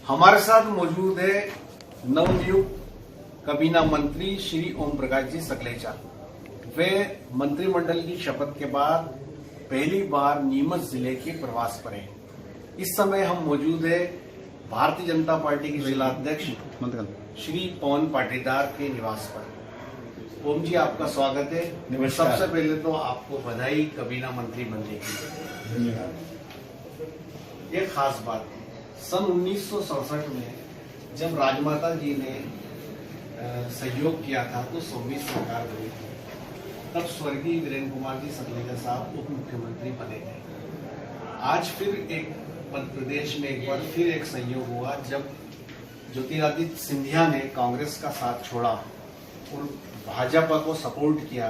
हमारे साथ मौजूद है नवनियुक्त काबीना मंत्री श्री ओम प्रकाश जी सकलेचा। वे मंत्रिमंडल की शपथ के बाद पहली बार नीमच जिले के प्रवास पर हैं। इस समय हम मौजूद है भारतीय जनता पार्टी के जिला अध्यक्ष श्री पवन पाटीदार के निवास पर। ओम जी, आपका स्वागत है। सबसे पहले तो आपको बधाई काबीना मंत्री बनने की। धन्यवाद। एक खास बात, सन 1967 में जब राजमाता जी ने सहयोग किया था तो 26 सरकार बनी थी। तब स्वर्गीय वीरेंद्र कुमार जी सकलेचा साहब उप मुख्यमंत्री बने थे। आज फिर एक मध्य प्रदेश में एक बार फिर एक संयोग हुआ जब ज्योतिरादित्य सिंधिया ने कांग्रेस का साथ छोड़ा और भाजपा को सपोर्ट किया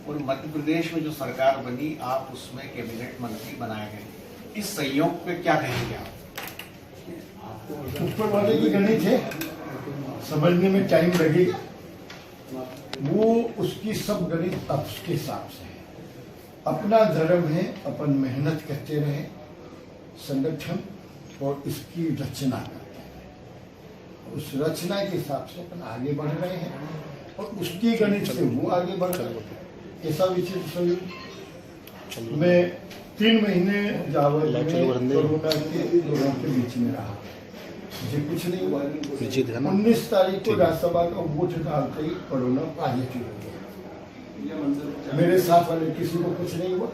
और मध्य प्रदेश में जो सरकार बनी, आप उसमें कैबिनेट मंत्री बनाए गए। इस संयोग पे क्या कहेंगे आप? ऊपर वाले की गणित है, समझने में टाइम लगेगा। वो उसकी सब गणित अब उसके हिसाब से है। अपना धर्म है, अपन मेहनत करते रहे, संगठन और इसकी रचना करते हैं। उस रचना के हिसाब से अपन आगे बढ़ रहे हैं और उसकी गणित से वो आगे बढ़ रहे हैं। ऐसा विचित्र संयोग मैं 3 महीने जावत में कोरोना के लोगों के बीच में रहा, मुझे कुछ नहीं हुआ। 19 तारीख को राज्यसभा का वोट डालते ही कोरोना पॉजिटिव हो गया। मेरे साथ वाले किसी को कुछ नहीं हुआ।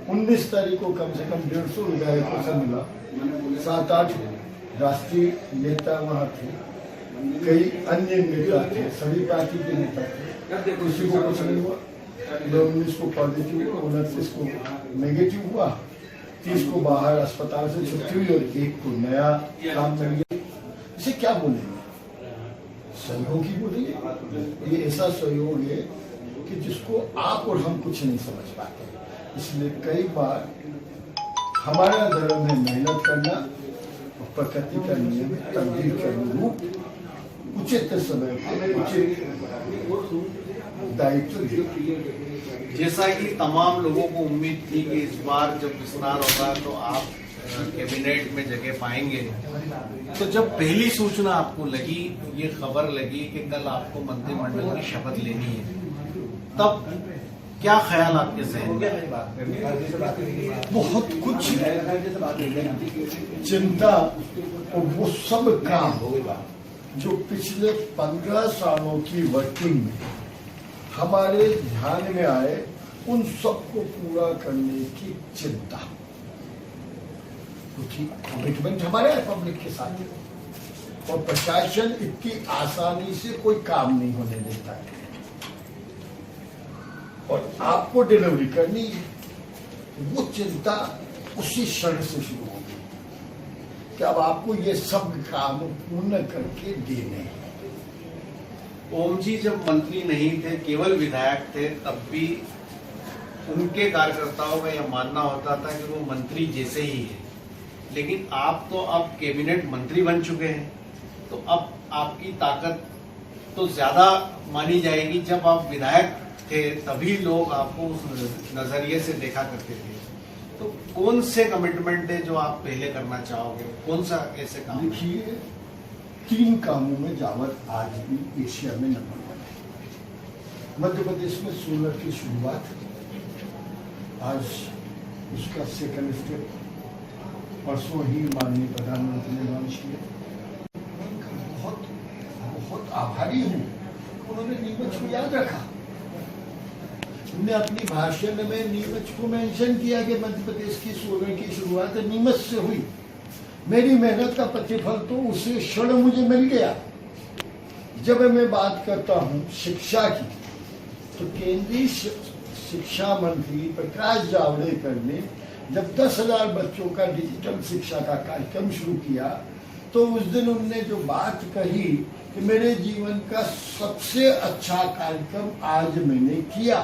19 तारीख को कम से कम 150 विधायकों से मिला, 7-8 राष्ट्रीय नेता वहाँ थे, कई अन्य नेता थे, सभी पार्टी के नेता थे, किसी को कुछ नहीं हुआ। 19 को पॉजिटिव हुआ, 29 को नेगेटिव हुआ, 30 को बाहर अस्पताल से छुट्टी हुई और 1 को नया काम मिल गया। इसे क्या बोलेंगे? सहयोग ही बोलेंगे। ये ऐसा सहयोग है कि जिसको आप और हम कुछ नहीं समझ पाते। इसलिए कई बार हमारा धर्म है मेहनत करना और प्रकृति का नियम तब्दील करने रूप उचित समय पर उचित दायित्व। जैसा कि तमाम लोगों को उम्मीद थी कि इस बार जब विस्तार होगा तो आप कैबिनेट में जगह पाएंगे, तो जब पहली सूचना आपको लगी, ये खबर लगी कि कल आपको मंत्रिमंडल की शपथ लेनी है, तब क्या ख्याल आपके जहन में? बहुत कुछ चिंता और वो सब काम जो पिछले 15 सालों की वर्किंग में हमारे ध्यान में आए, उन सबको पूरा करने की चिंता, क्योंकि कमिटमेंट हमारे पब्लिक के साथ और प्रशासन इतनी आसानी से कोई काम नहीं होने देता है और आपको डिलीवरी करनी है। वो चिंता उसी क्षण से शुरू होगी कि अब आपको ये सब काम पूर्ण करके देने हैं। ओम जी जब मंत्री नहीं थे, केवल विधायक थे, तब भी उनके कार्यकर्ताओं का यह मानना होता था कि वो मंत्री जैसे ही है। लेकिन आप तो अब कैबिनेट मंत्री बन चुके हैं, तो अब आपकी ताकत तो ज्यादा मानी जाएगी। जब आप विधायक थे तभी लोग आपको उस नजरिए से देखा करते थे। तो कौन से कमिटमेंट है जो आप पहले करना चाहोगे? कौन सा ऐसे काम? देखिए, 3 कामों में जावत आज भी एशिया में नंबर 1 है। मध्य प्रदेश में सोलर की शुरुआत, आज उसका सेकंड स्टेप परसों ही माननीय प्रधानमंत्री ने लॉन्च किया। बहुत बहुत आभारी हूँ, उन्होंने नीमच को याद रखा। हमने अपनी भाषण में नीमच को मेंशन किया कि मध्य प्रदेश की सोलर की शुरुआत नीमच से हुई। मेरी मेहनत का प्रतिफल तो उसी क्षण मुझे मिल गया। जब मैं बात करता हूँ शिक्षा की, तो केंद्रीय शिक्षा मंत्री प्रकाश जावड़ेकर ने जब 10,000 बच्चों का डिजिटल शिक्षा का कार्यक्रम शुरू किया, तो उस दिन उन्होंने जो बात कही कि मेरे जीवन का सबसे अच्छा कार्यक्रम आज मैंने किया,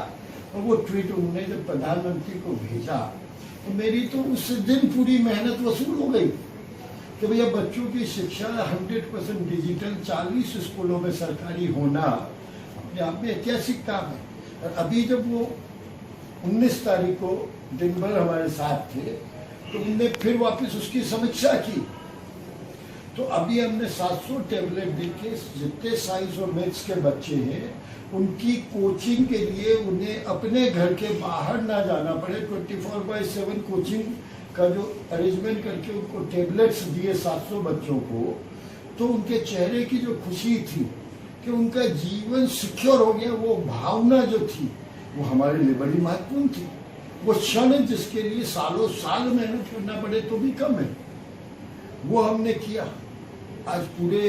और वो ट्वीट उन्होंने जब प्रधानमंत्री को भेजा, तो मेरी तो उस दिन पूरी मेहनत वसूल हो गई कि भैया बच्चों की शिक्षा 100% डिजिटल 40 स्कूलों में सरकारी होना अपने आप में ऐतिहासिक काम है। और अभी जब वो 19 तारीख को दिन भर हमारे साथ थे, तो उनने फिर वापस उसकी समीक्षा की। तो अभी हमने 700 टैबलेट देके जितने साइंस और मैथ्स के बच्चे हैं उनकी कोचिंग के लिए उन्हें अपने घर के बाहर ना जाना पड़े, 24/7 कोचिंग का जो अरेंजमेंट करके उनको टैबलेट्स दिए 700 बच्चों को, तो उनके चेहरे की जो खुशी थी कि उनका जीवन सिक्योर हो गया, वो भावना जो थी वो हमारे लिए बड़ी महत्वपूर्ण थी। वो क्षण जिसके लिए सालों साल मेहनत करना पड़े तो भी कम है, वो हमने किया। आज पूरे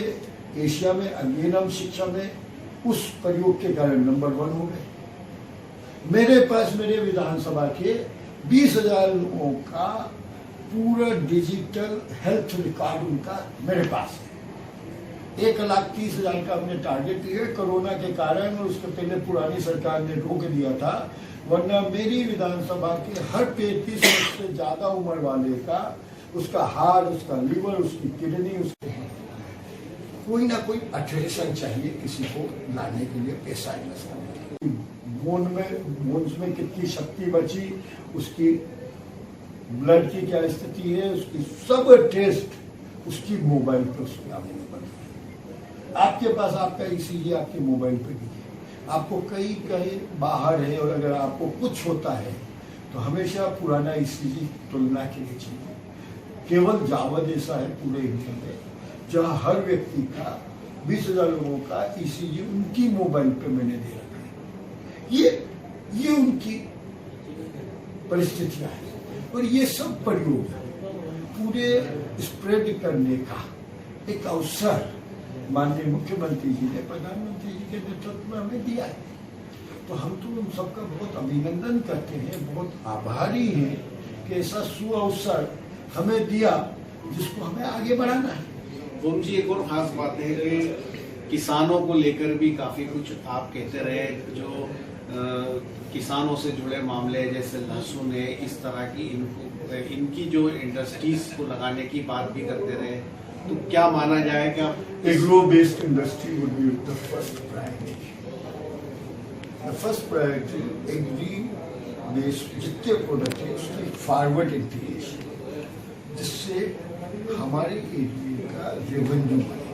एशिया में अगेन हम शिक्षा में उस प्रयोग के कारण नंबर 1 हो गए। मेरे पास मेरे विधानसभा के 20,000 लोगों का पूरा डिजिटल हेल्थ रिकॉर्ड उनका मेरे पास है। 1,30,000 का हमने टारगेट लिया कोरोना के कारण, और उसके पहले पुरानी सरकार ने रोक दिया था, वरना मेरी विधानसभा के हर 35 वर्ष से ज्यादा उम्र वाले का उसका हार्ट, उसका लीवर, उसकी किडनी, उसके कोई ना कोई अट्रैक्शन चाहिए किसी को लाने के लिए, पैसा इन्वेस्ट करने के लिए। बोन्स में कितनी शक्ति बची, उसकी ब्लड की क्या स्थिति है, उसकी सब टेस्ट उसकी मोबाइल पर उसमें अवेलेबल है। आपके पास आपका ईसीजी आपके मोबाइल पर भी है। आपको कहीं बाहर है और अगर आपको कुछ होता है तो हमेशा पुराना ईसीजी तुलना के लिए चाहिए। केवल जावद ऐसा है पूरे इंडिया में जहां हर व्यक्ति का 20,000 लोगों का ईसीजी उनकी मोबाइल पे मैंने दे रखा है। ये उनकी परिस्थितियां हैं और ये सब प्रयोग पूरे स्प्रेड करने का एक अवसर माननीय मुख्यमंत्री जी ने प्रधानमंत्री जी के नेतृत्व में हमें दिया है। तो हम तो उन सबका बहुत अभिनंदन करते हैं, बहुत आभारी हैं कि ऐसा सुअवसर हमें दिया जिसको हमें आगे बढ़ाना है। ओम जी, एक और खास बात है कि किसानों को लेकर भी काफी कुछ आप कहते रहे, जो किसानों से जुड़े मामले जैसे लहसुन है, इस तरह की इनकी जो इंडस्ट्रीज को लगाने की बात भी करते रहे। तो क्या माना जाए कि आप agro based industry would be the first priority. The first priority agri based जितने प्रोडक्ट है उसकी फॉरवर्ड इंटीग्रेशन, जिससे हमारे एरिया का रेवेन्यू बढ़े।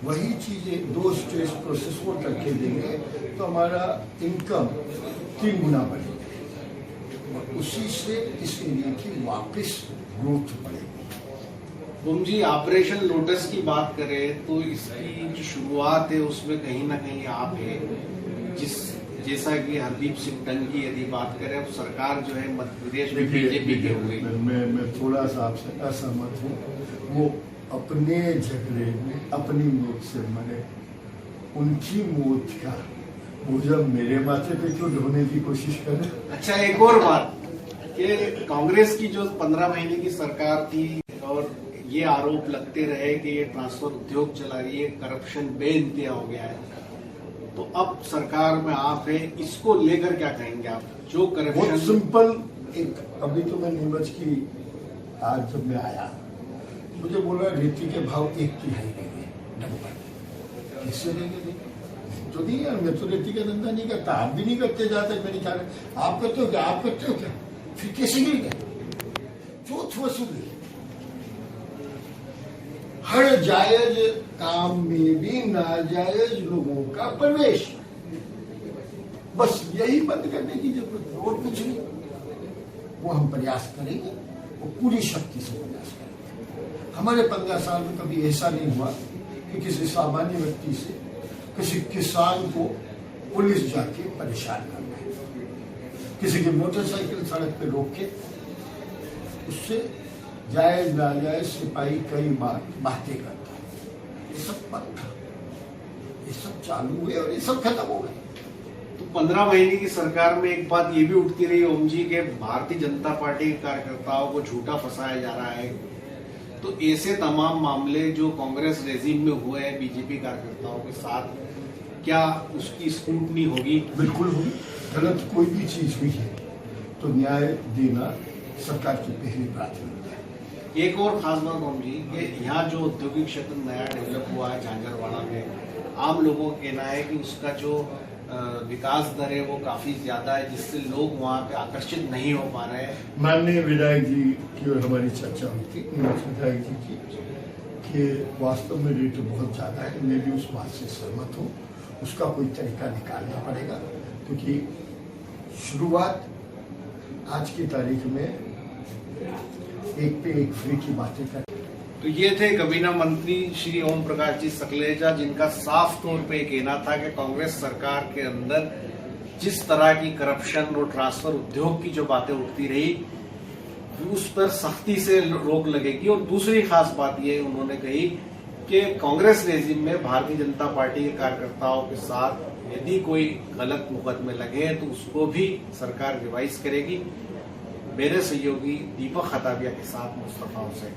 वही चीजें 2 स्टेज प्रोसेस को करके देंगे तो हमारा इनकम 3 गुना बढ़ेगी और उसी से इस एरिया की वापस ग्रोथ बढ़ेगी। ओम जी, ऑपरेशन लोटस की बात करें तो इसकी जो शुरुआत है उसमें कहीं ना कहीं आप है, जैसा कि हरदीप सिंह डंग की यदि बात करें तो सरकार जो है मध्य प्रदेश में बीजेपी के हुए। मैं थोड़ा सा आपसे असहमत हूँ। वो अपने झगड़े में अपनी मौत से मरे, उनकी मौत का बोझ मेरे माथे पे क्यों ढोने की कोशिश करें। अच्छा, एक और बात कि कांग्रेस की जो 15 महीने की सरकार थी और ये आरोप लगते रहे कि ये ट्रांसफर उद्योग चला रही है, करप्शन बेइंतहा हो गया है, तो अब सरकार में आप है, इसको लेकर क्या कहेंगे आप? जो करप्शन बहुत सिंपल, एक अभी तो मैं नीमच की आज जब मैं आया मुझे बोला रेती के भाव 1/3 देंगे, कैसे देंगे? तो नहीं यार, मैं तो रेती का धंधा नहीं करता, आप भी नहीं करते, जाते मेरी ख्याल आप करते हो क्या? आप करते हो क्या? फिर कैसे गिर चौथ वसूली। हर जायज काम में भी नाजायज लोगों का प्रवेश, बस यही बंद करने की जरूरत है और कुछ नहीं। वो हम प्रयास करेंगे, वो पूरी शक्ति से प्रयास करेंगे। हमारे 15 साल में कभी ऐसा नहीं हुआ कि किसी सामान्य व्यक्ति से किसी किसान को पुलिस जाके परेशान करना है, किसी की मोटरसाइकिल सड़क पे रोक के उससे जायज नाजायज सिपाही कई बार बातें करता है। ये सब बंद था, ये सब चालू हुए और ये सब खत्म हो गए। तो 15 महीने की सरकार में एक बात ये भी उठती रही ओम जी के भारतीय जनता पार्टी के कार्यकर्ताओं को झूठा फंसाया जा रहा है। तो ऐसे तमाम मामले जो कांग्रेस रेजिम में हुए हैं बीजेपी कार्यकर्ताओं के साथ, क्या उसकी स्क्रूटनी होगी? बिल्कुल होगी। गलत कोई भी चीज हुई है तो न्याय देना सरकार की पहली प्राथमिकता है। एक और खास बात ओम जी कि यहाँ जो औद्योगिक क्षेत्र नया डेवलप हुआ है झांझरवाड़ा में, आम लोगों का कहना है कि उसका जो विकास दर है वो काफी ज्यादा है, जिससे लोग वहाँ पे आकर्षित नहीं हो पा रहे हैं। माननीय विधायक जी की और हमारी चर्चा हुई थी विधायक जी की कि वास्तव में रेट बहुत ज़्यादा है। मैं भी उस बात से सहमत हूँ। उसका कोई तरीका निकालना पड़ेगा, क्योंकि शुरुआत आज की तारीख में एक पे एक फ्री की बातें कर। तो ये थे कबीना मंत्री श्री ओम प्रकाश जी सकलेचा, जिनका साफ तौर पे कहना था कि कांग्रेस सरकार के अंदर जिस तरह की करप्शन और ट्रांसफर उद्योग की जो बातें उठती रही, उस पर सख्ती से रोक लगेगी। और दूसरी खास बात ये उन्होंने कही कि कांग्रेस रेजिम में भारतीय जनता पार्टी के कार्यकर्ताओं के साथ यदि कोई गलत मुकदमे लगे तो उसको भी सरकार रिवाइज करेगी। मेरे सहयोगी दीपक खताबिया के साथ मुस्तफा हुसैन।